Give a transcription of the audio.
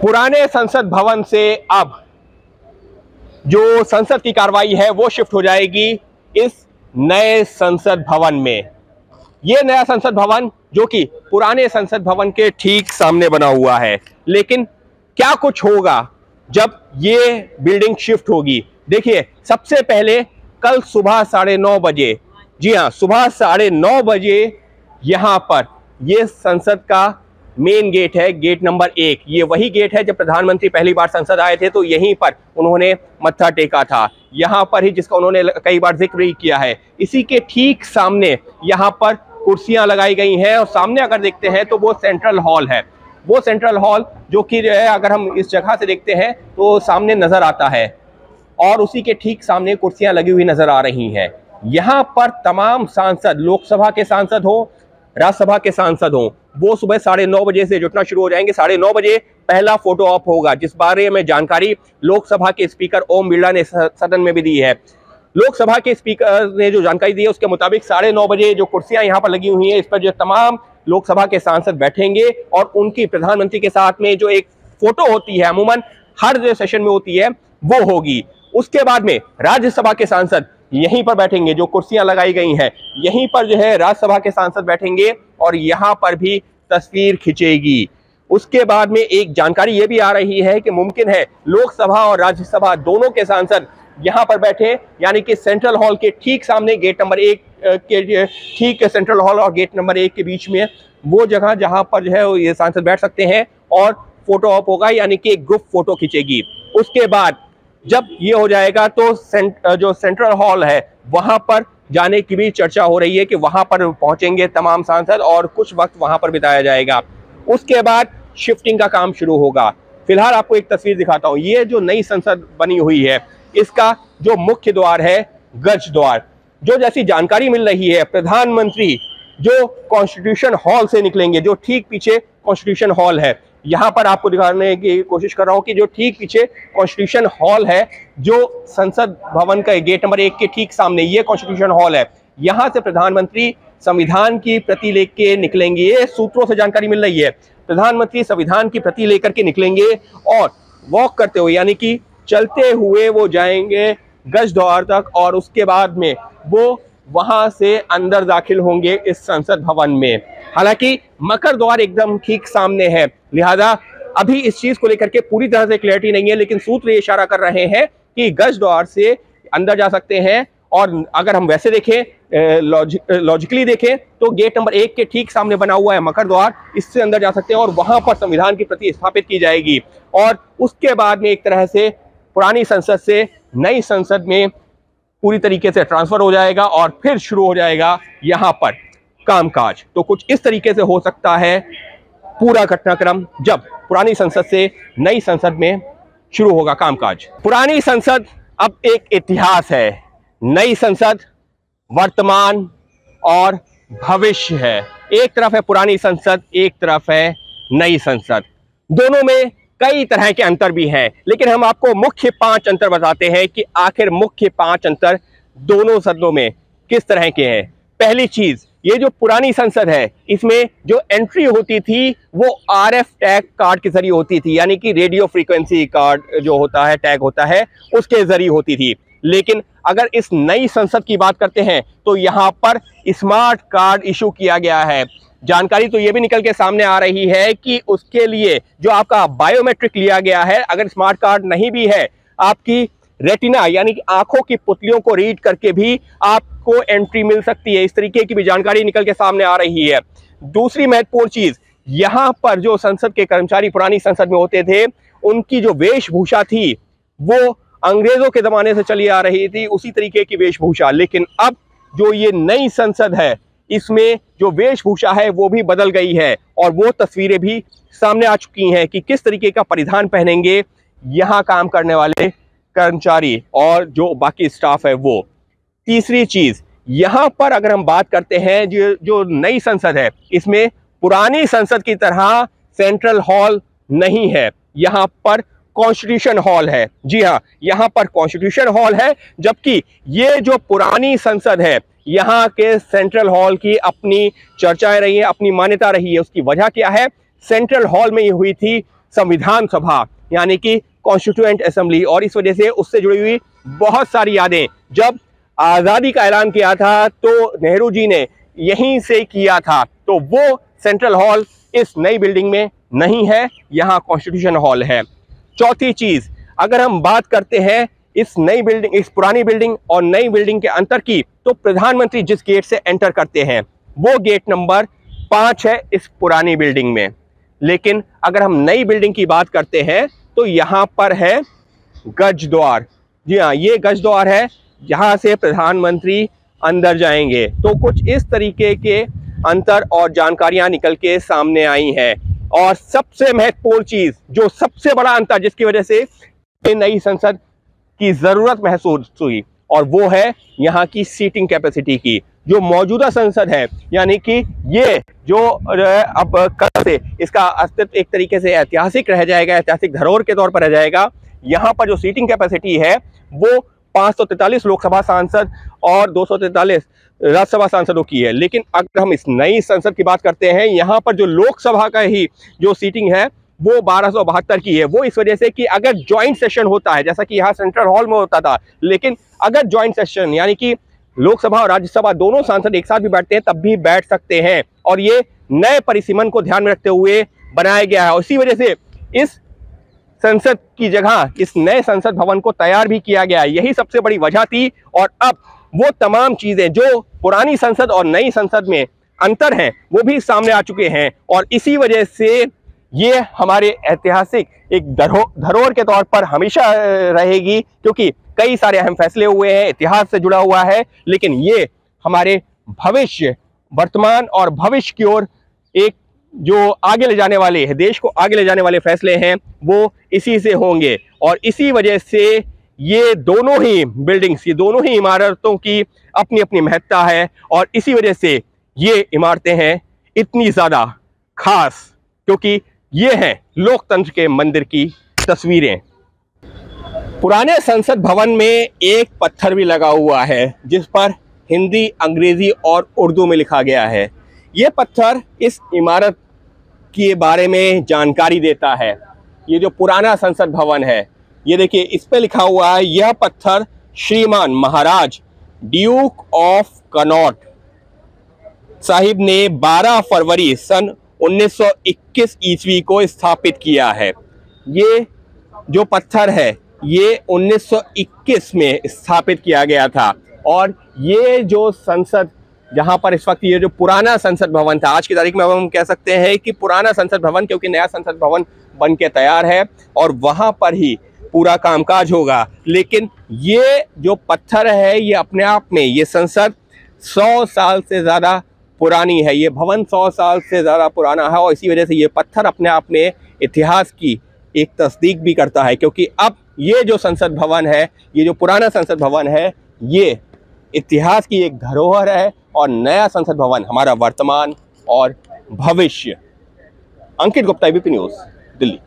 पुराने संसद भवन से अब जो संसद की कार्रवाई है वो शिफ्ट हो जाएगी इस नए संसद भवन में। ये नया संसद भवन जो कि पुराने संसद भवन के ठीक सामने बना हुआ है, लेकिन क्या कुछ होगा जब ये बिल्डिंग शिफ्ट होगी। देखिए, सबसे पहले कल सुबह 9:30 बजे, जी हाँ, सुबह 9:30 बजे यहां पर ये संसद का मेन गेट है, गेट नंबर 1। ये वही गेट है जब प्रधानमंत्री पहली बार संसद आए थे तो यहीं पर उन्होंने मत्था टेका था, यहाँ पर ही, जिसका उन्होंने कई बार जिक्र ही किया है। इसी के ठीक सामने यहाँ पर कुर्सियां लगाई गई हैं और सामने अगर देखते हैं तो वो सेंट्रल हॉल है। वो सेंट्रल हॉल जो कि जो है, अगर हम इस जगह से देखते हैं तो सामने नजर आता है और उसी के ठीक सामने कुर्सियां लगी हुई नजर आ रही हैं। यहाँ पर तमाम सांसद, लोकसभा के सांसद हो, राज्यसभा के सांसद हो, वो सुबह 9:30 बजे से जुटना शुरू हो जाएंगे। 9:30 बजे पहला फोटो ऑप होगा, जिस बारे में जानकारी लोकसभा के स्पीकर ओम बिरला ने सदन में भी दी है। लोकसभा के स्पीकर ने जो जानकारी दी है उसके मुताबिक 9:30 बजे जो कुर्सियां यहाँ पर लगी हुई हैं, इस पर जो तमाम लोकसभा के सांसद बैठेंगे और उनकी प्रधानमंत्री के साथ में जो एक फोटो होती है, अमूमन हर जो सेशन में होती है, वो होगी। उसके बाद में राज्यसभा के सांसद यहीं पर बैठेंगे, जो कुर्सियां लगाई गई हैं यहीं पर जो है राज्यसभा के सांसद बैठेंगे और यहां पर भी तस्वीर खिंचेगी। उसके बाद में एक जानकारी ये भी आ रही है कि मुमकिन है लोकसभा और राज्यसभा दोनों के सांसद यहां पर बैठे, यानी कि सेंट्रल हॉल के ठीक सामने, गेट नंबर 1 के ठीक सेंट्रल हॉल और गेट नंबर 1 के बीच में वो जगह जहां पर जो है ये सांसद बैठ सकते हैं और फोटो ऑप होगा, यानी कि एक ग्रुप फोटो खींचेगी। उसके बाद जब ये हो जाएगा तो जो सेंट्रल हॉल है वहां पर जाने की भी चर्चा हो रही है कि वहां पर पहुंचेंगे तमाम सांसद और कुछ वक्त वहां पर बिताया जाएगा। उसके बाद शिफ्टिंग का काम शुरू होगा। फिलहाल आपको एक तस्वीर दिखाता हूं। ये जो नई संसद बनी हुई है, इसका जो मुख्य द्वार है गज द्वार, जो जैसी जानकारी मिल रही है, प्रधानमंत्री जो कॉन्स्टिट्यूशन हॉल से निकलेंगे, जो ठीक पीछे कॉन्स्टिट्यूशन हॉल है, यहाँ पर आपको दिखाने की कोशिश कर रहा हूँ कि जो ठीक पीछे कॉन्स्टिट्यूशन हॉल है, जो संसद भवन का गेट नंबर 1 के ठीक सामने ये कॉन्स्टिट्यूशन हॉल है, यहाँ से प्रधानमंत्री संविधान की प्रति लेके निकलेंगे। ये सूत्रों से जानकारी मिल रही है। प्रधानमंत्री संविधान की प्रति लेकर के निकलेंगे और वॉक करते हुए, यानी कि चलते हुए वो जाएंगे गज द्वार तक और उसके बाद में वो वहां से अंदर दाखिल होंगे इस संसद भवन में। हालांकि मकर द्वार एकदम ठीक सामने है, लिहाजा अभी इस चीज को लेकर के पूरी तरह से क्लैरिटी नहीं है, लेकिन सूत्र ये इशारा कर रहे हैं कि गज द्वार से अंदर जा सकते हैं। और अगर हम वैसे देखें, लॉजिकली देखें, तो गेट नंबर 1 के ठीक सामने बना हुआ है मकर द्वार, इससे अंदर जा सकते हैं और वहां पर संविधान की प्रति स्थापित की जाएगी और उसके बाद में एक तरह से पुरानी संसद से नई संसद में पूरी तरीके से ट्रांसफर हो जाएगा और फिर शुरू हो जाएगा यहाँ पर कामकाज। तो कुछ इस तरीके से हो सकता है पूरा घटनाक्रम जब पुरानी संसद से नई संसद में शुरू होगा कामकाज। पुरानी संसद अब एक इतिहास है, नई संसद वर्तमान और भविष्य है। एक तरफ है पुरानी संसद, एक तरफ है नई संसद। दोनों में कई तरह के अंतर भी हैं, लेकिन हम आपको मुख्य 5 अंतर बताते हैं कि आखिर मुख्य 5 अंतर दोनों सदनों में किस तरह के हैं। पहली चीज, ये जो पुरानी संसद है, इसमें जो एंट्री होती थी वो RF टैग कार्ड के जरिए होती थी, यानी कि रेडियो फ्रीक्वेंसी कार्ड जो होता है, टैग होता है, उसके जरिए होती थी। लेकिन अगर इस नई संसद की बात करते हैं तो यहाँ पर स्मार्ट कार्ड इशू किया गया है। जानकारी तो ये भी निकल के सामने आ रही है कि उसके लिए जो आपका बायोमेट्रिक लिया गया है, अगर स्मार्ट कार्ड नहीं भी है, आपकी रेटिना यानी कि आंखों की पुतलियों को रीड करके भी आपको एंट्री मिल सकती है। इस तरीके की भी जानकारी निकल के सामने आ रही है। दूसरी महत्वपूर्ण चीज, यहाँ पर जो संसद के कर्मचारी पुरानी संसद में होते थे, उनकी जो वेशभूषा थी वो अंग्रेजों के जमाने से चली आ रही थी, उसी तरीके की वेशभूषा। लेकिन अब जो ये नई संसद है, इसमें जो वेशभूषा है वो भी बदल गई है और वो तस्वीरें भी सामने आ चुकी हैं कि किस तरीके का परिधान पहनेंगे यहाँ काम करने वाले कर्मचारी और जो बाकी स्टाफ है वो। तीसरी चीज, यहाँ पर अगर हम बात करते हैं जो नई संसद है, इसमें पुरानी संसद की तरह सेंट्रल हॉल नहीं है, यहाँ पर कॉन्स्टिट्यूशन हॉल है। जी हाँ, यहाँ पर कॉन्स्टिट्यूशन हॉल है, जबकि ये जो पुरानी संसद है, यहाँ के सेंट्रल हॉल की अपनी चर्चाएं रही है, अपनी मान्यता रही है। उसकी वजह क्या है? सेंट्रल हॉल में ये हुई थी संविधान सभा यानी कि कॉन्स्टिट्यूएंट असेंबली, और इस वजह से उससे जुड़ी हुई बहुत सारी यादें। जब आज़ादी का ऐलान किया था तो नेहरू जी ने यहीं से किया था, तो वो सेंट्रल हॉल इस नई बिल्डिंग में नहीं है, यहाँ कॉन्स्टिट्यूशन हॉल है। चौथी चीज, अगर हम बात करते हैं इस नई बिल्डिंग, इस पुरानी बिल्डिंग और नई बिल्डिंग के अंतर की, तो प्रधानमंत्री जिस गेट से एंटर करते हैं वो गेट नंबर 5 है इस पुरानी बिल्डिंग में। लेकिन अगर हम नई बिल्डिंग की बात करते हैं तो यहाँ पर है गज द्वार। जी हाँ, ये गज द्वार है, जहाँ से प्रधानमंत्री अंदर जाएंगे। तो कुछ इस तरीके के अंतर और जानकारियां निकल के सामने आई हैं। और सबसे महत्वपूर्ण चीज, जो सबसे बड़ा अंतर जिसकी वजह से नई संसद की जरूरत महसूस हुई, और वो है यहाँ की सीटिंग कैपेसिटी की। जो मौजूदा संसद है, यानी कि ये जो अब कल से इसका अस्तित्व एक तरीके से ऐतिहासिक रह जाएगा, ऐतिहासिक धरोहर के तौर पर रह जाएगा। यहाँ पर जो सीटिंग कैपेसिटी है वो 543 लोकसभा सांसद और 243 राज्यसभा सांसदों की है। लेकिन अगर हम इस नई संसद की बात करते हैं, यहाँ पर जो लोकसभा का ही जो सीटिंग है वो 1272 की है। वो इस वजह से कि अगर ज्वाइंट सेशन होता है, जैसा कि यहाँ सेंट्रल हॉल में होता था, लेकिन अगर ज्वाइंट सेशन यानी कि लोकसभा और राज्यसभा दोनों सांसद एक साथ भी बैठते हैं तब भी बैठ सकते हैं। और ये नए परिसीमन को ध्यान में रखते हुए बनाया गया है, और इसी वजह से इस संसद की जगह इस नए संसद भवन को तैयार भी किया गया है। यही सबसे बड़ी वजह थी। और अब वो तमाम चीजें जो पुरानी संसद और नई संसद में अंतर हैं वो भी सामने आ चुके हैं, और इसी वजह से ये हमारे ऐतिहासिक एक धरोहर के तौर पर हमेशा रहेगी, क्योंकि कई सारे अहम फैसले हुए हैं, इतिहास से जुड़ा हुआ है। लेकिन ये हमारे भविष्य, वर्तमान और भविष्य की ओर एक जो आगे ले जाने वाले हैं, देश को आगे ले जाने वाले फैसले हैं, वो इसी से होंगे। और इसी वजह से ये दोनों ही बिल्डिंग्स, ये दोनों ही इमारतों की अपनी अपनी महत्ता है, और इसी वजह से ये इमारतें हैं इतनी ज़्यादा खास, क्योंकि ये हैं लोकतंत्र के मंदिर की तस्वीरें। पुराने संसद भवन में एक पत्थर भी लगा हुआ है जिस पर हिंदी, अंग्रेजी और उर्दू में लिखा गया है। ये पत्थर इस इमारत के बारे में जानकारी देता है। ये जो पुराना संसद भवन है, ये देखिए इस पे लिखा हुआ है, यह पत्थर श्रीमान महाराज ड्यूक ऑफ कनॉट साहिब ने 12 फरवरी सन 1921 ईस्वी को स्थापित किया है। ये जो पत्थर है ये 1921 में स्थापित किया गया था। और ये जो संसद, जहां पर इस वक्त ये जो पुराना संसद भवन था, आज की तारीख में हम कह सकते हैं कि पुराना संसद भवन, क्योंकि नया संसद भवन बन के तैयार है और वहां पर ही पूरा कामकाज होगा। लेकिन ये जो पत्थर है ये अपने आप में, ये संसद 100 साल से ज़्यादा पुरानी है, ये भवन 100 साल से ज़्यादा पुराना है। और इसी वजह से ये पत्थर अपने आप में इतिहास की एक तस्दीक भी करता है, क्योंकि अब ये जो संसद भवन है, ये जो पुराना संसद भवन है, ये इतिहास की एक धरोहर है, और नया संसद भवन हमारा वर्तमान और भविष्य। अंकित गुप्ता, एबीपी न्यूज़, दिल्ली।